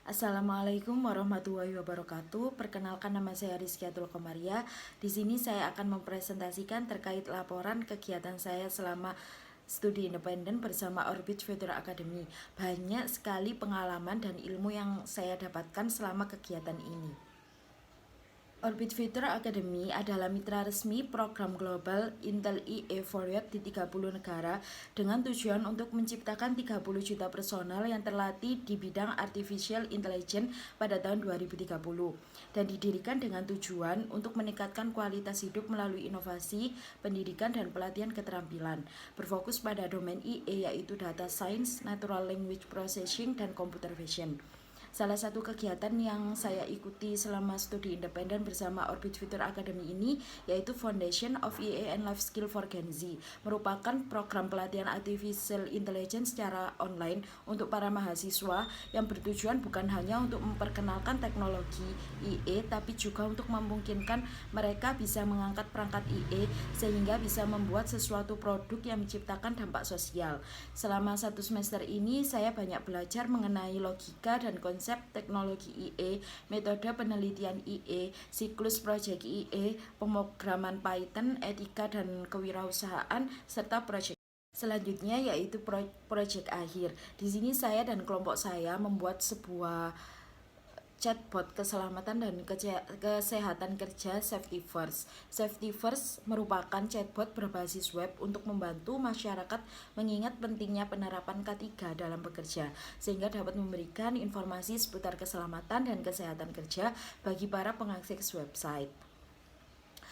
Assalamualaikum warahmatullahi wabarakatuh. Perkenalkan, nama saya Rizkiatul Komaria. Di sini saya akan mempresentasikan terkait laporan kegiatan saya selama studi independen bersama Orbit Future Academy. Banyak sekali pengalaman dan ilmu yang saya dapatkan selama kegiatan ini. Orbit Future Academy adalah mitra resmi program global Intel IE Forward di 30 negara dengan tujuan untuk menciptakan 30 juta personal yang terlatih di bidang Artificial Intelligence pada tahun 2030 dan didirikan dengan tujuan untuk meningkatkan kualitas hidup melalui inovasi, pendidikan, dan pelatihan keterampilan. Berfokus pada domain IE yaitu Data Science, Natural Language Processing, dan Computer Vision. Salah satu kegiatan yang saya ikuti selama studi independen bersama Orbit Future Academy ini yaitu Foundation of EA and Life Skill for Gen Z, merupakan program pelatihan Artificial Intelligence secara online untuk para mahasiswa yang bertujuan bukan hanya untuk memperkenalkan teknologi IE tapi juga untuk memungkinkan mereka bisa mengangkat perangkat IE sehingga bisa membuat sesuatu produk yang menciptakan dampak sosial. Selama 1 semester ini saya banyak belajar mengenai logika dan konsep teknologi IE, metode penelitian IE, siklus proyek IE, pemrograman Python, etika dan kewirausahaan, serta proyek selanjutnya yaitu proyek akhir. Di sini saya dan kelompok saya membuat sebuah chatbot keselamatan dan kesehatan kerja Safety First. Safety First merupakan chatbot berbasis web untuk membantu masyarakat mengingat pentingnya penerapan K3 dalam bekerja, sehingga dapat memberikan informasi seputar keselamatan dan kesehatan kerja bagi para pengakses website.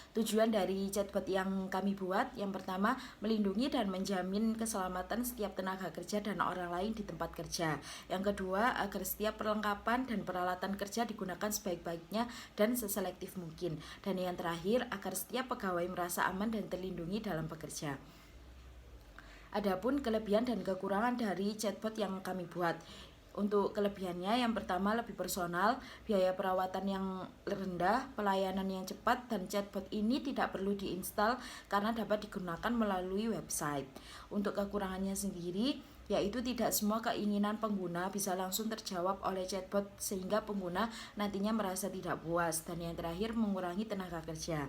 Tujuan dari chatbot yang kami buat, yang pertama, melindungi dan menjamin keselamatan setiap tenaga kerja dan orang lain di tempat kerja. Yang kedua, agar setiap perlengkapan dan peralatan kerja digunakan sebaik-baiknya dan seselektif mungkin. Dan yang terakhir, agar setiap pegawai merasa aman dan terlindungi dalam bekerja. Adapun kelebihan dan kekurangan dari chatbot yang kami buat. Untuk kelebihannya, yang pertama, lebih personal, biaya perawatan yang rendah, pelayanan yang cepat, dan chatbot ini tidak perlu diinstal karena dapat digunakan melalui website. Untuk kekurangannya sendiri, yaitu tidak semua keinginan pengguna bisa langsung terjawab oleh chatbot sehingga pengguna nantinya merasa tidak puas. Dan yang terakhir, mengurangi tenaga kerja.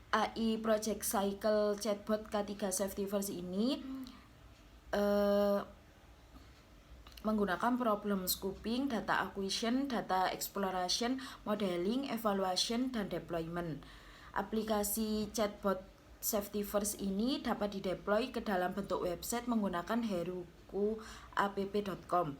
AI Project Cycle Chatbot K3 Safety First ini menggunakan problem scoping, data acquisition, data exploration, modeling, evaluation, dan deployment. Aplikasi chatbot Safety First ini dapat dideploy ke dalam bentuk website menggunakan herokuapp.com.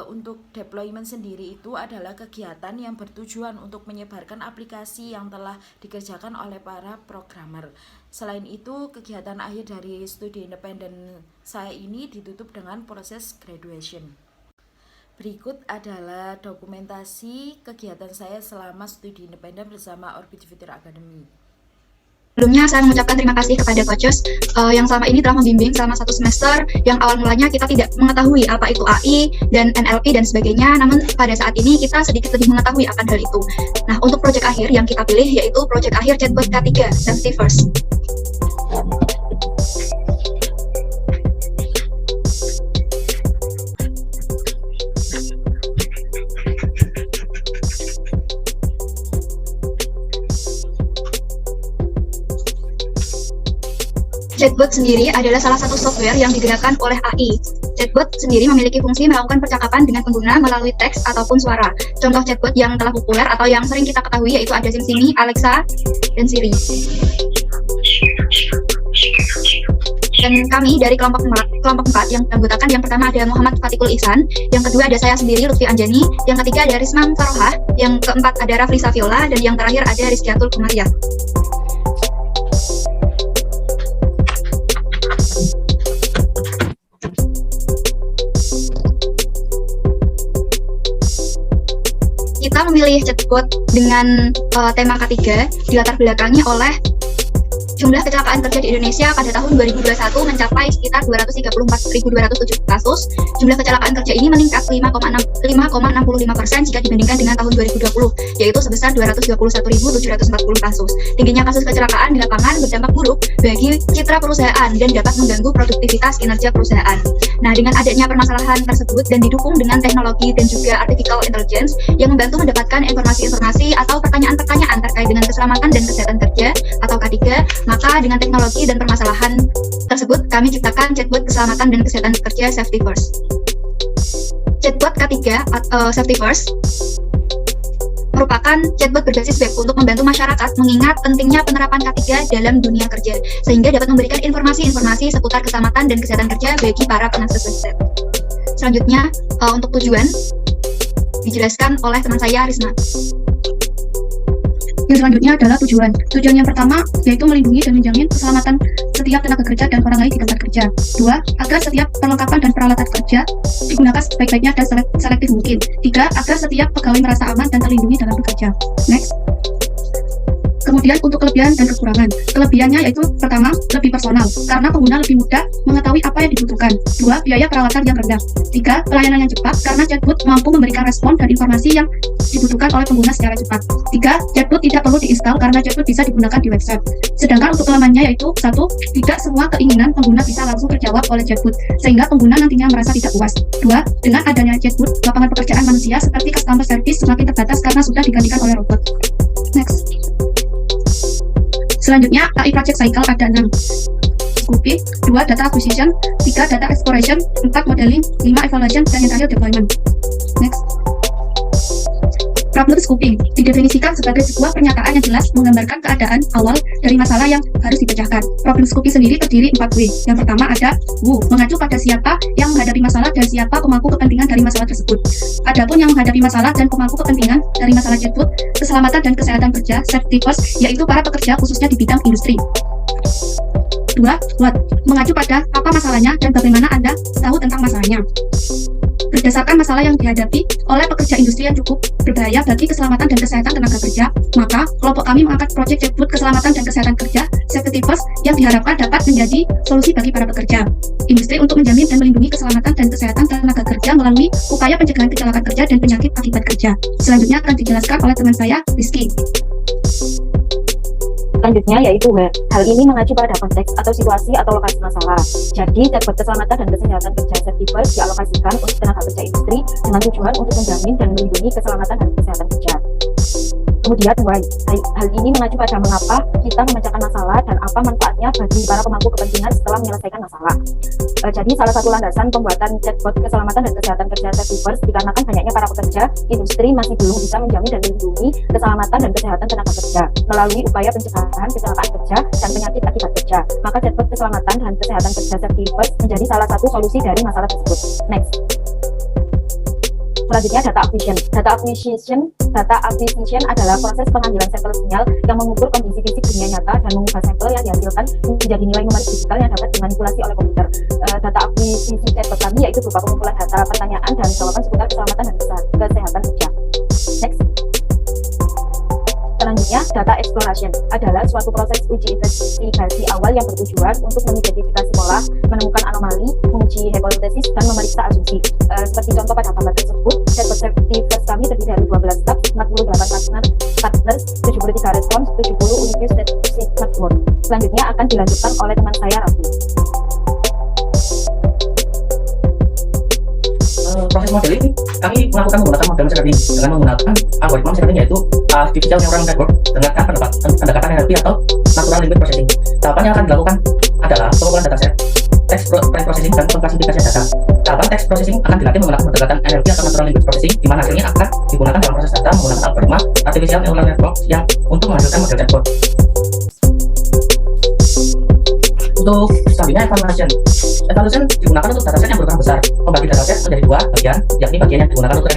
Untuk deployment sendiri itu adalah kegiatan yang bertujuan untuk menyebarkan aplikasi yang telah dikerjakan oleh para programmer. Selain itu, kegiatan akhir dari studi independen saya ini ditutup dengan proses graduation. Berikut adalah dokumentasi kegiatan saya selama studi independen bersama Orbit Future Academy. Sebelumnya saya mengucapkan terima kasih kepada Coach yang selama ini telah membimbing selama 1 semester yang awal mulanya kita tidak mengetahui apa itu AI dan NLP dan sebagainya, namun pada saat ini kita sedikit lebih mengetahui akan hal itu. Nah, untuk proyek akhir yang kita pilih yaitu proyek akhir chatbot K3 Safety First. Chatbot sendiri adalah salah satu software yang digunakan oleh AI. Chatbot sendiri memiliki fungsi melakukan percakapan dengan pengguna melalui teks ataupun suara. Contoh chatbot yang telah populer atau yang sering kita ketahui yaitu ada SimSimi, Alexa, dan Siri. Dan kami dari kelompok 4 yang dianggotakan, yang pertama ada Muhammad Fatikul Ihsan, yang kedua ada saya sendiri Lutfi Anjani, yang ketiga ada Risma Farohah, yang keempat ada Rafli Safiola, dan yang terakhir ada Rizkiatul Komaria. Kita memilih chatbot dengan tema K3 dilatar belakangi oleh Jumlah kecelakaan kerja di Indonesia pada tahun 2021 mencapai sekitar 234.270 kasus. Jumlah kecelakaan kerja ini meningkat 5,65% jika dibandingkan dengan tahun 2020, yaitu sebesar 221.740 kasus. Tingginya kasus kecelakaan di lapangan berdampak buruk bagi citra perusahaan dan dapat mengganggu produktivitas kinerja perusahaan. Nah, dengan adanya permasalahan tersebut dan didukung dengan teknologi dan juga artificial intelligence yang membantu mendapatkan informasi-informasi atau pertanyaan-pertanyaan terkait dengan keselamatan dan kesehatan kerja atau K3, maka dengan teknologi dan permasalahan tersebut kami ciptakan chatbot keselamatan dan kesehatan kerja Safety First. Chatbot K3 Safety First merupakan chatbot berbasis web untuk membantu masyarakat mengingat pentingnya penerapan K3 dalam dunia kerja, sehingga dapat memberikan informasi-informasi seputar keselamatan dan kesehatan kerja bagi para penakses website. Selanjutnya, untuk tujuan dijelaskan oleh teman saya, Risma. Yang selanjutnya adalah tujuan. Tujuan yang pertama yaitu melindungi dan menjamin keselamatan setiap tenaga kerja dan orang lain di tempat kerja. 2. Agar setiap perlengkapan dan peralatan kerja digunakan sebaik-baiknya dan selektif mungkin. 3. Agar setiap pegawai merasa aman dan terlindungi dalam bekerja. Next. Kemudian untuk kelebihan dan kekurangan. Kelebihannya yaitu pertama, lebih personal, karena pengguna lebih mudah mengetahui apa yang dibutuhkan. 2. Biaya perawatan yang rendah. 3. Pelayanan yang cepat, karena chatbot mampu memberikan respon dan informasi yang dibutuhkan oleh pengguna secara cepat. 3. Chatbot tidak perlu diinstal karena chatbot bisa digunakan di website. Sedangkan untuk kelemahannya yaitu 1. Tidak semua keinginan pengguna bisa langsung terjawab oleh chatbot, sehingga pengguna nantinya merasa tidak puas. 2. Dengan adanya chatbot, lapangan pekerjaan manusia seperti customer service semakin terbatas karena sudah digantikan oleh robot. Next. Selanjutnya, AI Project Cycle ada 6. Scoping, 2. Data Acquisition, 3. Data Exploration, 4. Modeling, 5. Evaluation, dan yang terakhir Deployment. Next. Problem Scoping didefinisikan sebagai sebuah pernyataan yang jelas menggambarkan keadaan awal dari masalah yang harus dipecahkan. Problem Scoping sendiri terdiri 4W. Yang pertama ada who, mengacu pada siapa yang menghadapi masalah dan siapa pemangku kepentingan dari masalah tersebut. Adapun yang menghadapi masalah dan pemangku kepentingan dari masalah chatbot, keselamatan dan kesehatan kerja, safety first, yaitu para pekerja khususnya di bidang industri. 2. What, mengacu pada apa masalahnya dan bagaimana Anda tahu tentang masalahnya. Berdasarkan masalah yang dihadapi oleh pekerja industri yang cukup berbahaya bagi keselamatan dan kesehatan tenaga kerja, maka kelompok kami mengangkat proyek chatbot keselamatan dan kesehatan kerja Safety First yang diharapkan dapat menjadi solusi bagi para pekerja industri untuk menjamin dan melindungi keselamatan dan kesehatan tenaga kerja melalui upaya pencegahan kecelakaan kerja dan penyakit akibat kerja. Selanjutnya akan dijelaskan oleh teman saya, Rizky. Selanjutnya yaitu where. Hal ini mengacu pada konteks atau situasi atau lokasi masalah. Jadi, chatbot keselamatan dan kesehatan kerja Safety First dialokasikan untuk tenaga kerja industri dengan tujuan untuk menjamin dan melindungi keselamatan dan kesehatan kerja. Kemudian why. Hal ini mengacu pada mengapa kita memecahkan masalah dan apa manfaatnya bagi para pemangku kepentingan setelah menyelesaikan masalah. Jadi salah satu landasan pembuatan chatbot keselamatan dan kesehatan kerja Safety First dikarenakan banyaknya para pekerja industri masih belum bisa menjamin dan melindungi keselamatan dan kesehatan tenaga kerja melalui upaya pencegahan kecelakaan kerja dan penyakit akibat kerja. Maka chatbot keselamatan dan kesehatan kerja Safety First menjadi salah satu solusi dari masalah tersebut. Next. Selanjutnya data acquisition adalah proses pengambilan sampel sinyal yang mengukur kondisi fisik dunia nyata dan mengubah sampel yang dihasilkan menjadi nilai numerik digital yang dapat dimanipulasi oleh komputer. Data akuisisi chatbot kami yaitu berupa pengumpulan data, pertanyaan, dan jawaban seputar keselamatan dan kesehatan kerja. Next. Selanjutnya, data exploration adalah suatu proses uji investigasi awal yang bertujuan untuk mengidentifikasi pola, menemukan anomali, menguji hipotesis, dan memeriksa asumsi. Seperti contoh pada gambar tersebut, chatbot Safety First kami terdiri dari 12 tab, 48 partners, 73 respons, 70 unique statistic network. Selanjutnya akan dilanjutkan oleh teman saya, Raffi. Proses modeling kami melakukan menggunakan model machine learning dengan menggunakan algoritma machine learning yaitu artificial neural network dengan pendekatan NLP atau natural language processing. Tahapan yang akan dilakukan adalah pengumpulan dataset, text processing, dan pengklasifikasian data. Tahapan text processing akan dilatih menggunakan pendekatan NLP atau natural language processing, di mana hasilnya akan digunakan dalam proses data menggunakan algoritma artificial neural network yang untuk menghasilkan model chatbot. Untuk selanjutnya evaluation digunakan untuk dataset yang berukuran besar, membagi dataset menjadi dua bagian, yakni bagian yang digunakan untuk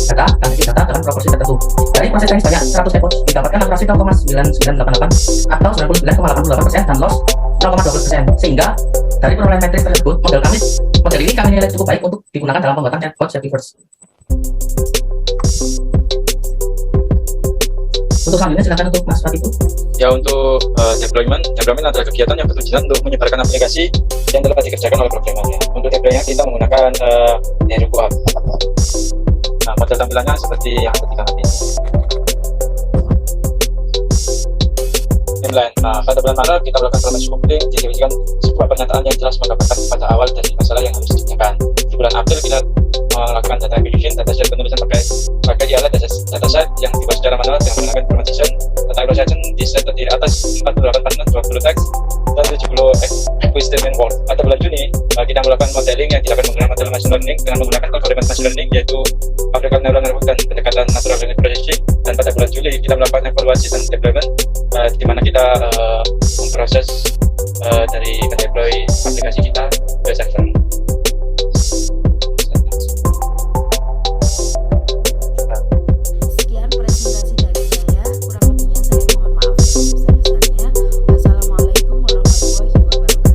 data dan isi data dengan proporsi tertentu. Dari proses yang sebanyak 100 chatbot didapatkan akurasi 0,9988 atau 99,88% dan loss 0,20%, sehingga dari perolehan metrik tersebut model ini kami nilai cukup baik untuk digunakan dalam pembuatan chatbot Safety First. Untuk selanjutnya silakan untuk Mas Fatiku. Ya, untuk deployment adalah kegiatan yang bertujuan untuk menyebarkan aplikasi yang telah dikerjakan oleh programmernya. Untuk deploynya kita menggunakan Heroku App. Nah, model tampilannya seperti yang ketika nanti. Timeline. Nah, pada bulan Maret kita melakukan proses coupling, didefinisikan sebuah pernyataan yang jelas menggambarkan pada awal dari masalah yang harus dikerjakan. Di bulan April kita melakukan data acquisition, dataset penulisan pakai ialah dataset yang dibuat secara manual dengan menggunakan formattation. Data evaluation di set terdiri atas 48 panel, 20 teks dan 70 acquisition statement word. Pada bulan Juni kita melakukan modeling yang dilakukan menggunakan model machine learning dengan menggunakan algoritma machine learning yaitu fabrikat neural network dan pendekatan natural language processing. Dan pada bulan Juli kita melakukan evaluasi dan deployment di mana kita memproses dari mendeploy aplikasi kita ke server. Sekian presentasi dari saya, kurang lebihnya saya mohon maaf yang sebesar-besarnya. Wassalamualaikum warahmatullahi wabarakatuh.